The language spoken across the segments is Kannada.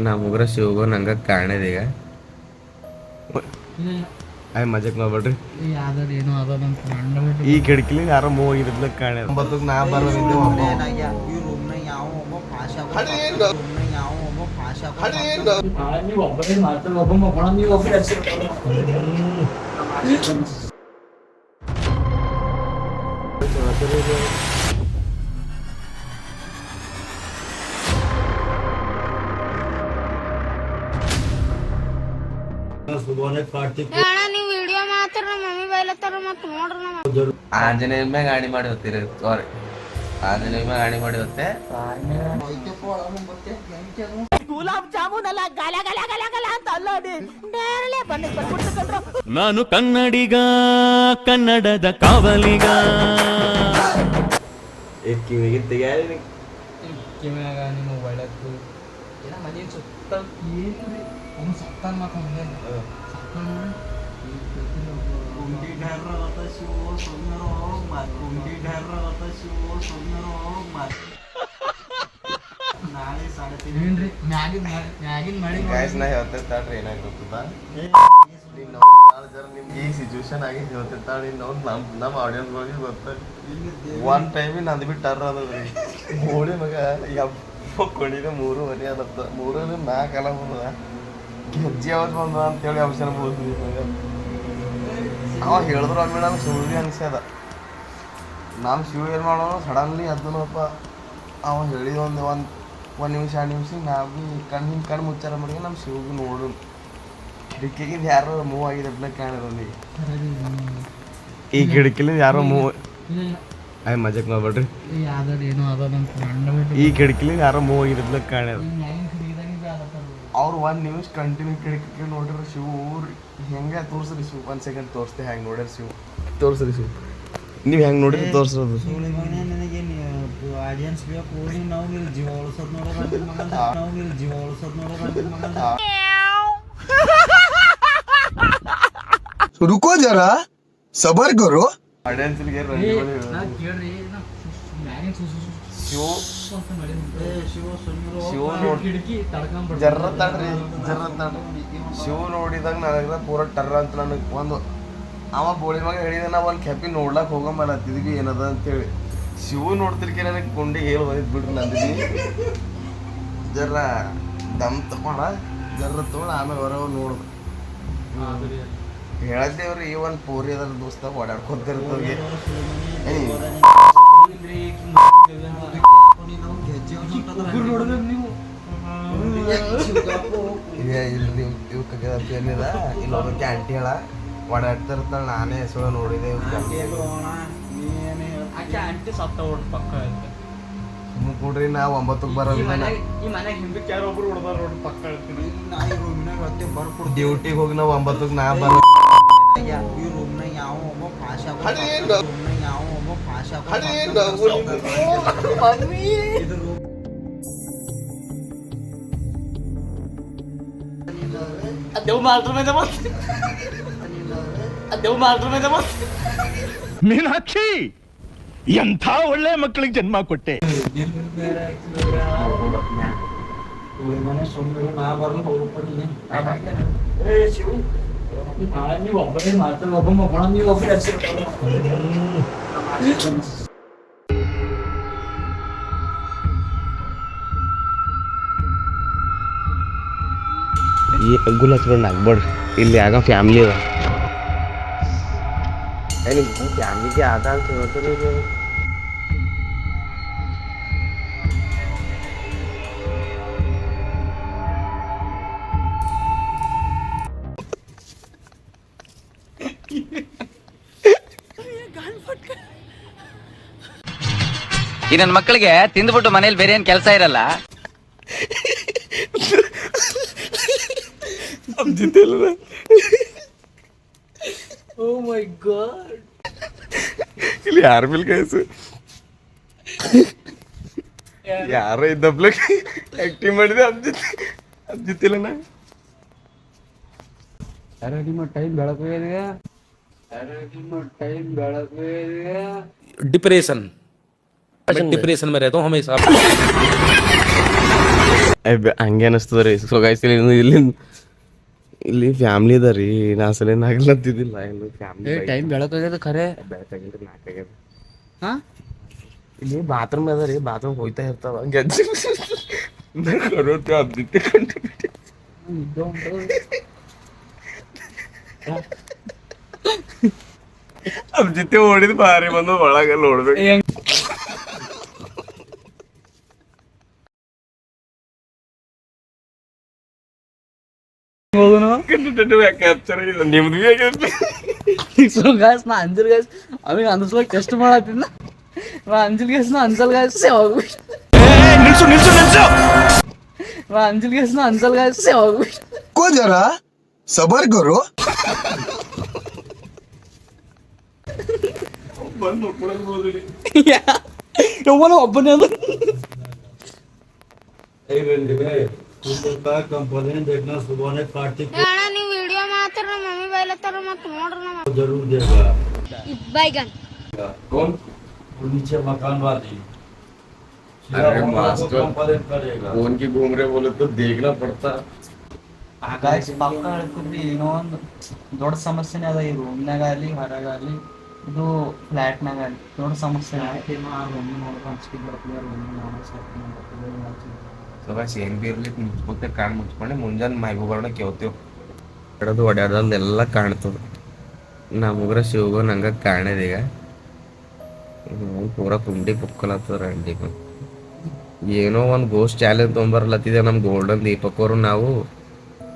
ನಮಗ್ರ ಶಿವಗೋ ನಂಗೆ ಕಾಣದೀಗ ಆಯ್ ಮಜಾಕ್ ಮಾಡ್ಬೇಡ್ರಿ ಈ ಕಿಟಕಿಲಿ ಯಾರೋ ಮೂವ್ ಆಗಿದ್ಲ ಕಾಣ ಒಂಬತ್ತಕ್ಕೆ ನಾ ಬರೋದಿದ್ದೆ ನೀವು ವಿಡಿಯೋ ಮಾತ್ರ ಮಮ್ಮಿ ಬೈಲತ್ತಾರ ಮತ್ ನೋಡ್ರಿ ಆಂಜನೇಯ ಮ್ಯಾಗ ಗಾಡಿ ಮಾಡಿ ಹೋಗ್ತೀರಿ ಸಾರಿ ಆಂಜನೇಯ ಮ್ಯಾಗ ಗಾಡಿ ಮಾಡಿ ಹೋಗ್ತೆ ಗುಲಾಬ್ ಜಾಮೂನ್ ಅಲ್ಲ ಗಲ ಗಲ ಗಲ ಗಲ ಅಂತ ಅಲ್ಲೋಡಿ ನೇರಳೆ ಬಂದ್ಬಿಡ್ತಂದ್ರ ನಾನು ಕನ್ನಡಿಗ ಕನ್ನಡದ ಕಾವಲಿಗ ಕಿವಿಗೆ ತೆಗಿಯಾರಿ ಕಿವಿಯಾಗ ನಿಮ್ಮ ಒಳತ್ತು ಏನ ಮನೆ ಸುತ್ತ ಏನ್ರಿ ಅವ್ನು ಸತ್ತಾನ ಮಾತ್ರ कुंडी ढार होता शिव सोनर मात कुंडी ढार होता शिव सोनर मात ನಾಳೆ 3:30 ಏನ್ರಿ ಮ್ಯಾಗಿನ ಮಳಿ ಗೈಸ್ ನಾ ಹೇಳ್ತಿರ್ತಾಳ್ರಿ ಏನಾಗ್ತದ ನಿಮ್ಗೆ ಈ ಸಿಚುವೇಶನ್ ಆಗಿ ಹೇಳ್ತಿರ್ತಾಳೆ ನಮ್ಮ ಆಡಿಯನ್ಸ್ಗಳಿಗೆ ಗೊತ್ತ ಒನ್ ಟೈಮ್ ನಂದು ಬಿಟ್ಟು ಟರ್ ಅದ್ರಿ ಓಡಿ ಮಗ ಯಪ್ಪ ಕೊಡಿದ 3:30 ಅದತ್ತ 3:04 ಅಲ್ಲ ಬಂದದ ಹೆಜ್ಜೆ ಯಾವತ್ತು ಬಂದ ಅಂತೇಳಿ ಅವಸರ ಬೋದ್ವಿ ಅವ ಹೇಳಿದ್ರು ಆಮೇಲೆ ನಮ್ಗೆ ಸುಳ್ಳಿ ಅನ್ಸ್ಯದ ನಮ್ಮ ಶಿವ ಏನು ಮಾಡೋಣ ಸಡನ್ಲಿ ಅದನ್ನಪ್ಪ ಅವ ಹೇಳಿದ ಒಂದು ನಿಮಿಷ 2 ನಿಮಿಷ ನಾವು ಭೀ ಕಣ್ಣು ಮುಚ್ಚಾರ ಮಾಡಿ ನಮ್ಮ ಶಿವಗೆ ನೋಡು ಕಿಟಕಿಗಿಂದ ಯಾರೋ ಮೂವ್ ಆಗಿದ್ದ ಕಾಣಿರೋನಿಗೆ ಈ ಕಿಟಕಿಲಿ ಯಾರೋ ಮೂವ್ ಆಯ್ ಮಜಾಕ್ ಮಾಡ್ಬೇಡ್ರಿ ಈ ಕಿಟಕಿಲಿ ಯಾರೋ ಮೂವ್ ಆಗಿದ್ದ ಕಾಣ್ಯದ ಅವ್ರು 1 ನಿಮಿಷ ಕಂಟಿನ್ಯೂ ಕಿಟಕಿ ನೋಡ್ರಿ ಶಿವ ಹೆಂಗೆ ತೋರಿಸ್ರಿ ಶಿವ 1 ಸೆಕೆಂಡ್ ತೋರಿಸ್ತೆ ಹೆಂಗೆ ನೋಡ್ರಿ ಶಿವ ತೋರಿಸ್ರಿ ಶಿವ ನೀವು ಹೆಂಗೆ ನೋಡಿರಿ ತೋರಿಸೋದು ನನಗೆ ಆಡಿಯನ್ಸ್ ಬೇಕು ನಾವು ನೀವು ಜೀವ ಉಳಿಸೋದು ನೋಡೋದು ನಾವು ನೀವು ಜೀವ ಉಳಿಸೋದು ನೋಡೋದು रुको जरा सबर करो ಆಡಿಯನ್ಸ್ಗೆ ಜರ್ರ ತಡ್ರಿ ಶಿವ ನೋಡಿದಾಗ ನನಗೆ ಪೂರ ಟರ್ರ ಅಂತ ನನಗೆ ಒಂದು ಅವ ಬೋಳಿ ಮಗ ಹೇಳಿದ ನಾ ಒಂದು ಕೆಪಿ ನೋಡ್ಲಕ್ಕೆ ಹೋಗಂಬಲ್ಲ ಹತ್ತಿದ್ವಿ ಏನದ ಅಂತೇಳಿ ಶಿವ ನೋಡ್ತಿರ್ಕೆ ನನಗೆ ಕೊಂಡಿ ಹೇಳಿ ಬಂದಿದ್ದು ಬಿಡ್ರಿ ನಂದಿನಿ ಜರ್ರ ದಮ್ ತಗೊಂಡ ಜರ್ರ ತಗೊಂಡು ಆಮೇಲೆ ಹೊರ ನೋಡು ಹೇಳದ್ದೇವ್ರಿ ಈ ಒಂದು ಪೂರಿ ಅದ್ರ ದೋಸ್ತ ಓಡಾಡ್ಕೊತಿರ್ತವ್ರಿಗೆ ಇಲ್ರಿ ಇವಕ್ಕೆ ಏನಿದ ಇಲ್ಲೊಬ್ಬಕ್ಕೆ ಆಂಟಿ ಹೇಳ ಓಡಾಡ್ತಿರ್ತಾಳೆ ನಾನೇ ಹೆಸರು ನೋಡಿದೆ ಆಂಟಿ ಸತ್ತ ಓಡ್ ಪಕ್ಕ ಐತೆ ಕೂಡ್ರಿ ನಾ 9ಕ್ಕೆ ಬರೋದಿಲ್ಲ ಈ ಮನೆಗೆ ಹಿಂದಕ್ಕೆ ಯಾರೋ ಒಬ್ರು ಹೊಡೆದಾರ ರೋಡ್ ಪಕ್ಕ ಹೇಳ್ತೀನಿ ಡ್ಯೂಟಿಗೆ ಹೋಗಿ ನಾವು 9ಕ್ಕೆ ನಾ ಬರೋ ಈ ರೂಮ್ನಾಗ ಯಾವ ಒಬ್ಬ ಭಾಷಾ ಯಾವ ಒಬ್ಬ ಭಾಷಾ ಇದು ರೂಮ್ ದೇವ್ ಮಾಡ್ರ ಮೇಲೆ ಬಂತು ದೇವ್ ಮಾಡ್ರ ಮೇಲೆ ಬಂತು ಮೀನಾಕ್ಷಿ ಎಂಥ ಒಳ್ಳೆ ಮಕ್ಕಳಿಗೆ ಜನ್ಮ ಕೊಟ್ಟೆ ನಾ ಬರ್ಲಿ ಹೋಗ್ಬಿಡ್ತೀನಿ ನೀವು ಒಬ್ಬರೇ ಮಾಡ್ತಾರೆ ಒಬ್ಬ ಮಕ್ಕಳ ನೀವು ಒಬ್ಬರೇ ಈ ಅಂಗುಲ್ ಹಚ್ಕೊಂಡು ಆಗ್ಬೇಡ್ರಿ ಇಲ್ಲಿ ಆಗ ಫ್ಯಾಮ್ಲಿ ಅದ ಫ್ಯಾಮಿಲಿಗೆ ಆದ ಅಂತ ಹೇಳ್ತಾರೆ ಈ ನನ್ನ ಮಕ್ಕಳಿಗೆ ತಿಂದ್ಬಿಟ್ಟು ಮನೇಲಿ ಬೇರೆ ಏನ್ ಕೆಲಸ ಇರಲ್ಲ. ಓ ಮೈ ಗಾಡ್ ಇಲ್ಲಿ ಯಾರ ಮೇಲೆ ಕಾಯಿಸು ಯಾರ ಇದ್ದಪ್ಲಕ್ ಆಕ್ಟಿಂಗ್ ಮಾಡಿದೆ ಅಜ್ಜಿತ್ತಿಲ್ಲ ನಾ ಟೈಮ್ ಬೆಳಕು ಟೈಮ್ ಬೆಳಕು डिप्रेशन में रहता हूँ हमेशा. ಹಂಗೆ ಅನಿಸ್ತದ ರೀ. ಸೊ ಗೈಸ್ ಇಲ್ಲಿ ಫ್ಯಾಮ್ಲಿ ಅದ ರೀ. ನಾ ಸಲ ಆಗ್ಲತ್ತಿದ್ದಿಲ್ಲ ಇಲ್ಲಿ ಫ್ಯಾಮ್ಲಿ ಟೈಮ್ ಬೆಳಕಾಗ್ಯದ ಖರೆ. ಬೆಳಕಾಗಿದ್ರೆ ನಾಲ್ಕಾಗ್ಯದ. ಹಾ ಇಲ್ಲಿ ಬಾತ್ರೂಮ್ ಅದ ರೀ. ಬಾತ್ರೂಮ್ ಹೋಯ್ತಾ ಇರ್ತಾವ ಗೆಜ್ಜೆ ಅದ್ದಿತ್ತೆ ಕಂಡು ಅದ್ ಜೊತೆ ಓಡಿದ್ ಬಾರಿ ಬಂದು ಒಳಗೆ ನೋಡ್ಬೇಕು. ಕ್ಯಾಪ್ಚರ್ ನಿಮ್ದು ಸೊ ಗಾಯ್ಸ್ ನಾ ಅಂಜಲ್ ಗಾಯ್ಸ್ ಅವಾಗ ಅಂದಿಸ್ಲಾಗ ಟೆಸ್ಟ್ ಮಾಡತ್ತಿದ್ನ. ನಾ ಅಂಜಲ್ ಗಾಯ್ಸ್ ನಾ ಅಂಜಲ್ ಗಾಯ್ಸ್ ಹೋಗ್ಬಿಟ್ಟು ನಾ ಅಂಜಲ್ ಗಾಯ್ಸ್ ನಾ ಅಂಜಲ್ ಗಾಯ್ಸ್ ಹೋಗ್ಬಿಟ್ಟು को जरा सबर करो. ಯವ್ವನ ಒಬ್ಬನೇ ಅದು. कंप्लेन देखना सुबह ने कार्तिक ಅಣ್ಣ ನೀವು ವಿಡಿಯೋ ಮಾತ್ರ ನಮ್ಮ ಮಮ್ಮಿ ಬೈಲತ್ತಾರ ಮತ್ತೆ ನೋಡ್ರಿ ನಮ್ಮ को जरूर देगा. ಬೈಗನ್ कौन? वो नीचे मकान वाली अरे मास्टर कंप्लेन करेगा. फोन की घूम रहे बोले तो देखना पड़ता. ಗಾಯ್ಸ್ ಪಕ್ಕ ಹೇಳ್ತಿದ್ರಿ ಏನೋ ಒಂದು ದೊಡ್ಡ ಸಮಸ್ಯೆನೇ ಅದ. ಈ ರೂಮ್ನಾಗ ಆಗಲಿ ಹೊರಗಾಗಲಿ ಇದು ಫ್ಲ್ಯಾಟ್ನಾಗ ಆಗಲಿ ದೊಡ್ಡ ಸಮಸ್ಯೆ. ಸೊ ಬಸ್ ಏನ್ ಬಿ ಇರ್ಲಿ ಮುಚ್ಕೋತೆ ಕಾಣ್ ಮುಚ್ಕೊಂಡೆ ಮುಂಜಾನೆ ಮೈಬೂಬರ್ನ ಕೇಳ್ತೇವ್. ಹಿಡದು ಒಡ್ಯಾಡ್ದಂದೆಲ್ಲ ಕಾಣ್ತದ. ನಮಗ್ರ ಶಿವಗೋ ನಂಗ ಕಾಣದೀಗ ಪೂರ ಕುಂಡಿ ಕುಕ್ಕಲತ್ತದ ರಂಡಿ. ಏನೋ ಒಂದು ಗೋಸ್ಟ್ ಚಾಲೆಂಜ್ ತೊಗೊಂಬರ್ಲತ್ತಿದೆ ನಮ್ಮ ಗೋಲ್ಡನ್ ದೀಪಕ್ ಅವರು ನಾವು.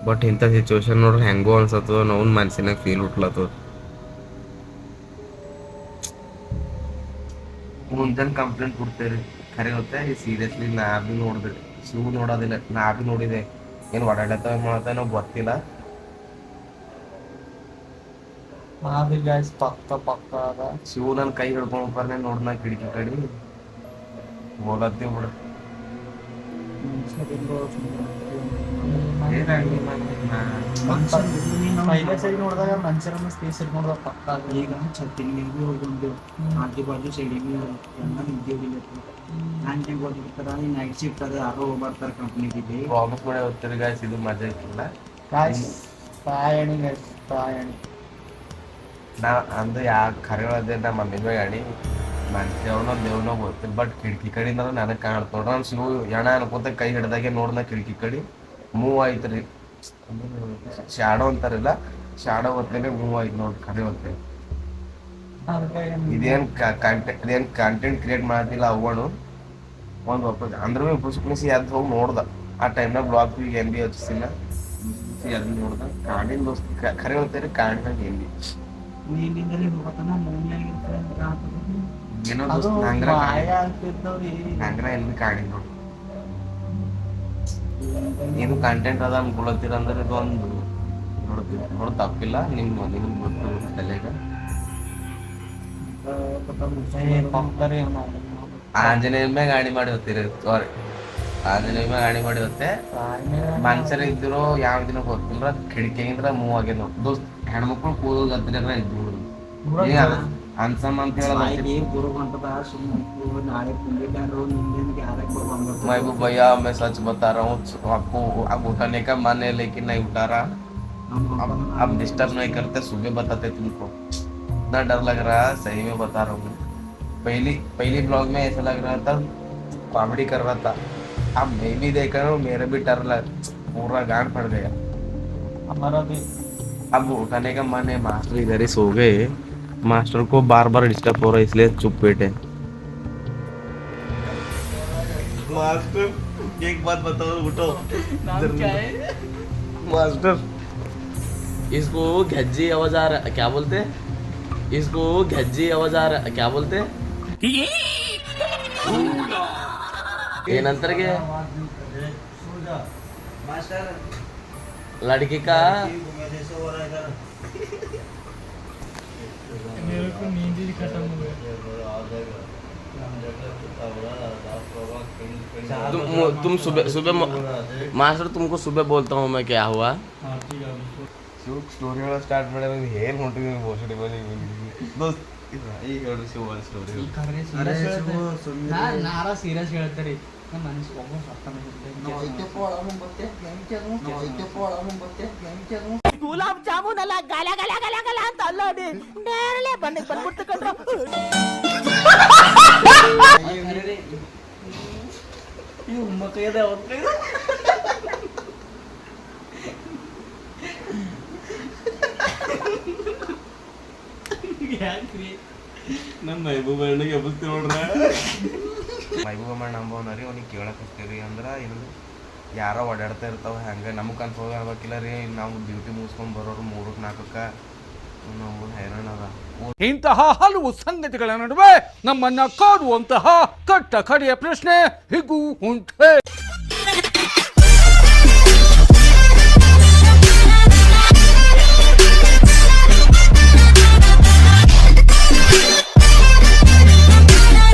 ಬಟ್ ಇಂಥ ಸಿಚುವೇಶನ್ ನೋಡ್ರಿ ಹೆಂಗೋ ಅನ್ಸತ್ತದ. Non ಮನ್ಸಿನಾಗ feel ಹುಟ್ಲತ್ತದ. ಮುಂಜಾನೆ ಕಂಪ್ಲೇಂಟ್ ಕೊಡ್ತೇವ್ರಿ ಖರೆ ಗೊತ್ತೆ. ಸೀರಿಯಸ್ಲಿ ನಾ ಬಿ ನೋಡಿದೆ. ಶಿವ್ ನೋಡೋದಿಲ್ಲ, ನಾ ಬಿ ನೋಡಿದೆ. ಏನು ಓಡಾಡತ್ತವ ಮಾಡತ್ತ ನಾವು ಗೊತ್ತಿಲ್ಲ. ಗಾಯ್ಸ್ ಪಕ್ಕ ಅದ. ಶಿವ್ ನನ್ನ ಕೈ ಹಿಡ್ಕೊಂಡ್ ಬರ್ನೆ ನೋಡ್ ನಾ ಕಿಟಕಿ ಕಡೆ ಹೋಲತ್ತೀವಿ ಬಿಡ. ಪೈಲೆ ಸರಿ ನೋಡಿದಾಗ ಮನುಷ್ಯರನ್ನ ಸ್ಪೇಸ್ ಇಟ್ಕೊಂಡ್ರ ಪಕ್ಕ ಅದ. ಈಗ छत्तीस भी हो गए. आजू बाजू सैडी भी ಎಲ್ಲ ನಿದ್ದೆ ಹೊಡಿಲತ್ತು. ನಾನ್ ಹೋಗಿರ್ತಾರ ಈ ನೈಟ್ ಶಿಫ್ಟ್ ಅದ ಯಾರೋ ಬರ್ತಾರೆ ಕಂಪ್ನಿಗೆ. ಪ್ರಾಮಿಸ್ ಮಾಡಿ ಹೋಗ್ತೀರಿ ಗಾಯ್ಸ್. ಇದು ಮಜಾ ಇರ್ತಿಲ್ಲ. Guys ಪ್ರಾಯಣಿ guys ಪ್ರಾಯಣಿ. ನಾ ಅಂದು ಖರೆ ಹೇಳ್ದೆ ನಮ್ಮ ಮಮ್ಮಿ ಮ್ಯಾಗ ಅಣಿ ಮನುಷ್ಯವ್ನೋ ದೇವ್ನೋ ಗೊತ್ತಿಲ್ಲ. ಬಟ್ ಕಿಟಕಿ ಕಡೆಯಿಂದ ನನಗೆ ಕಾಣ್ತ ನೋಡ್ರಿ. ನಾನು ಶಿವ ಎಣ ಅನ್ಕೋತ ಕೈ ಹಿಡ್ದಾಗೆ ನೋಡ್ನ ಕಿಟಕಿ ಕಡೆ ಮೂವ್ ಆಯ್ತು ರೀ. ಶಾಡೋ ಅಂತಾರಿಲ್ಲ, ಶಾಡೋ ಹೊತ್ತೇನೆ ಮೂವ್ ಆಯ್ತು ನೋಡ್ರಿ ಖರೆ ಹೊತ್ತೆ. ಇದೇನ್ ಕಂಟೆಂಟ್ ಕ್ರಿಯೇಟ್ ಮಾಡ್ತಿಲ್ಲ ಅವನು ಒಂದು ಒಪ್ಪ ಅಂದ್ರೆ ಭೀ ಪುಷ್ಪನಿಸಿ ಅದ್ ಹೋಗಿ ನೋಡ್ದ. ಆ ಟೈಮ್ನಾಗ ಬ್ಲಾಗ್ ಬಿ ಏನ್ ಬಿ ಹಚ್ಚಿಸಿಲ್ಲ. ಅದನ್ನ ನೋಡ್ದ ಕಾಣಿನ ದೋಸ್ತ ಖರೆ ಹೇಳ್ತೇರಿ ಕಾಣಿನಾಗ ಏನ್ ಬಿ ನೀನಿಂದಲೇ ಹೋಗತನ ಏನೋ ದೋಸ್ತ ನಂಗ್ರ ಎಲ್ಲಿ ಕಾಣಿ ನೋಡಿ. ಏನು ಕಂಟೆಂಟ್ ಅದ ಅನ್ಕೊಳತ್ತೀರ ಅಂದ್ರೆ ಇದು ಒಂದು ನೋಡ್ತೀವಿ ನೋಡ್ ತಪ್ಪಿಲ್ಲ. ನಿಮ್ಗೆ ಗೊತ್ತು ತಲೆಗ ಆಂಜನೇಯ ಮ್ಯಾಗ ಗಾಡಿ ಮಾಡಿ ಹೋಗ್ತೀರಿ. ಸಾರಿ ಆಂಜನೇಯ ಮ್ಯಾಗ ಗಾಡಿ ಮಾಡಿ ಹೋಗ್ತೆ. ಮನುಷ್ಯರ ಇದ್ರು ಯಾವ ದಿನ ಗೊತ್ತಿಲ್ಲ. ಕಿಟಕಿಯಿಂದ ಮೂವ್ ಆಗ್ಯದ ನೋಡಿ ದೋಸ್ತ್. ಹೆಣ್ಮಕ್ಳು ಕೂದಲು ಗದ್ದಲ ಇದ್ದು ಅನ್ಸಮ್ ಅಂತ ಹೇಳೋದು. महबूब भैया मैं सच बता रहा हूँ आपको. अब उठाने का मन है लेकिन नहीं उठा रहा. अब डिस्टर्ब नहीं करते. सुबह बताते तुमको. इतना डर लग रहा है सही में बता रहा हूँ. पहली ब्लॉग में ऐसा लग रहा था कॉमेडी कर रहा था. अब मैं भी देख रहा हूँ मेरा भी डर लग पूरा गांड फट गया. हमारा भी अब उठाने का मन है. मास्टर इधर ही सो गए. मास्टर को बार बार डिस्टर्ब हो रहा है इसलिए चुप बैठे. मास्टर एक बात बताओ उठो. नाम क्या है? मास्टर इसको घज्जी आवाज आ रहा क्या बोलते हैं? इसको घज्जी आवाज आ रहा क्या बोलते हैं? ಏನಂತಾರಿಗೆ लड़की का मेरे को नींद ही खत्म हो गया. तुम सुबह मास्टर तुमको सुबह बोलता हूँ मैं क्या हुआ. ಸ್ಟೋರಿ ಸ್ಟಾರ್ಟ್ ಮಾಡಿದ್ರೆ ಏನು ಹೊಂಟಿದ್ವಿ ಬೋಸಡಿ ಬನ್ನಿ ನಾರ ಸೀರಿಯಸ್ ಹೇಳ್ತಾರೆ. ನಮ್ಮ ಮನಸ್ಸು ಒಬ್ಬ ಸತ್ತನ ಗುಲಾಬ್ ಜಾಮೂನ್ ಅಲ್ಲ ಗಲ ಗಲ ಗಲ ಗಲ ಅಂತ ಅಲ್ಲಾಡಿ ನೇರಳೆ ಬಣ್ಣಿಗೆ ಬಂದ್ಬಿಡ್ತು ಕಣ್ರ. ಇವು ಮಕ್ಕಳದ ಅವ್ರ ಕೈ ಯಾಕ್ರಿ ನಮ್ಮ ಮೈಬೂಬ ಅಣ್ಣಗೆ ಎಬ್ಬಿಸ್ತೀವಿ ನೋಡ್ರ. ಮೈಬೂಬ ಅಣ್ಣ ನಂಬೋನರಿ ಅವ್ನಿಗೆ ಕೇಳಕ್ ಹಚ್ತೀವಿ ಅಂದ್ರೆ ಏನು ಯಾರೋ ಓಡಾಡ್ತಾ ಇರ್ತಾವ ಹಂಗೆ ನಮಗೆ ಕನ್ಫರ್ಮ್ ಆಗ್ಬೇಕಿಲ್ಲ ರೀ. ನಾವು ಡ್ಯೂಟಿ ಮುಗಿಸ್ಕೊಂಡು ಬರೋರು 3-4 ನಾವು ಹೈರಾಣ ಅದ. ಇಂತಹ ಹಲವು ಸಂಗತಿಗಳ ನಡುವೆ ನಮ್ಮನ್ನ ಕಾಡುವಂತಹ ಕಟ್ಟ ಕಡೆಯ ಪ್ರಶ್ನೆ ಹೀಗೂ ಉಂಟೆ.